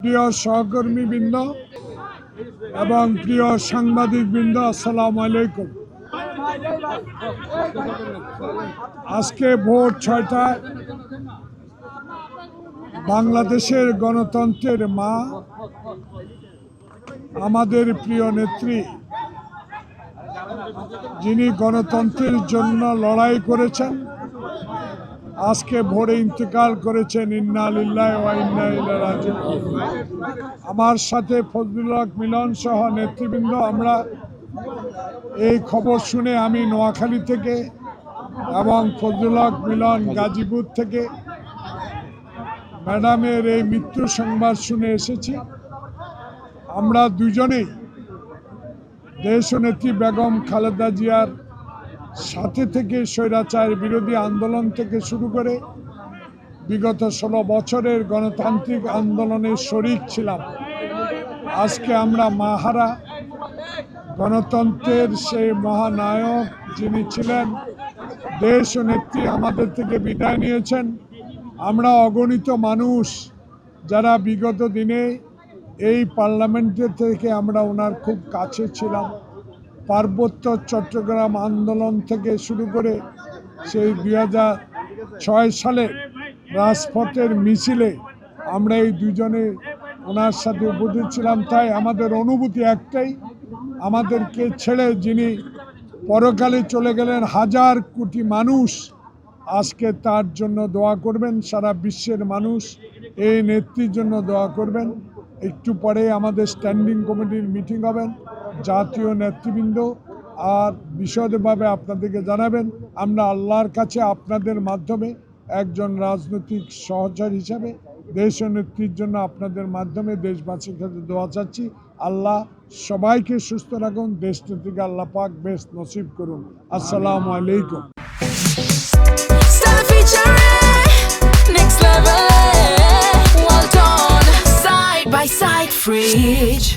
প্রিয় সহকর্মীবৃন্দ এবং প্রিয় সাংবাদিকবৃন্দ, আসসালামু আলাইকুম। আজকে ভোর 6টায় বাংলাদেশের গণতন্ত্রের মা, আমাদের প্রিয় নেত্রী, যিনি গণতন্ত্রের জন্য লড়াই করেছেন, আজকে ভোরে ইন্তেকাল করেছেন। ইন্না লিল্লাহি ওয়া ইন্না ইলাইহি রাজিউন। আমার সাথে ফজলুল হক মিলন সহ নেতৃবৃন্দ, আমরা এই খবর শুনে, আমি নোয়াখালী থেকে এবং ফজলুল হক মিলন গাজীপুর থেকে ম্যাডামের এই মৃত্যু সংবাদ শুনে এসেছি। আমরা দুজনেই দেশনেত্রী বেগম খালেদা জিয়ার সাথে থেকে স্বৈরাচার বিরোধী আন্দোলন থেকে শুরু করে বিগত 16 বছরের গণতান্ত্রিক আন্দোলনের শরিক ছিলাম। আজকে আমরা মাহারা গণতন্ত্রের সেই মহানায়ক যিনি ছিলেন দেশনেত্রী আমাদের থেকে বিদায় নিয়েছেন। আমরা অগণিত মানুষ যারা বিগত দিনে এই পার্লামেন্টের থেকে আমরা ওনার খুব কাছে ছিলাম, পার্বত্য চট্টগ্রাম আন্দোলন থেকে শুরু করে সেই 2006 সালে রাজপথের মিছিলে আমরা এই দুজনে ওনার সাথে উপস্থিত ছিলাম। তাই আমাদের অনুভূতি একটাই, আমাদেরকে ছেড়ে যিনি পরকালে চলে গেলেন, হাজার কোটি মানুষ আজকে তার জন্য দোয়া করবেন। সারা বিশ্বের মানুষ এই নেত্রীর জন্য দোয়া করবেন। একটু পরে আমাদের স্ট্যান্ডিং কমিটির মিটিং হবেন, জাতীয় নেতৃবৃন্দ আর বিশদভাবে আপনাদেরকে জানাবেন। আমরা আল্লাহর কাছে আপনাদের মাধ্যমে একজন রাজনৈতিক সহচর হিসাবে দেশনেত্রীর জন্য আপনাদের মাধ্যমে দেশবাসীর কাছে দোয়া চাচ্ছি। আল্লাহ সবাইকে সুস্থ রাখুন, দেশনেত্রীকে আল্লাহ পাক বেশ নসিব করুন। আসসালামু আলাইকুম। Next level, well done, side by side, fridge.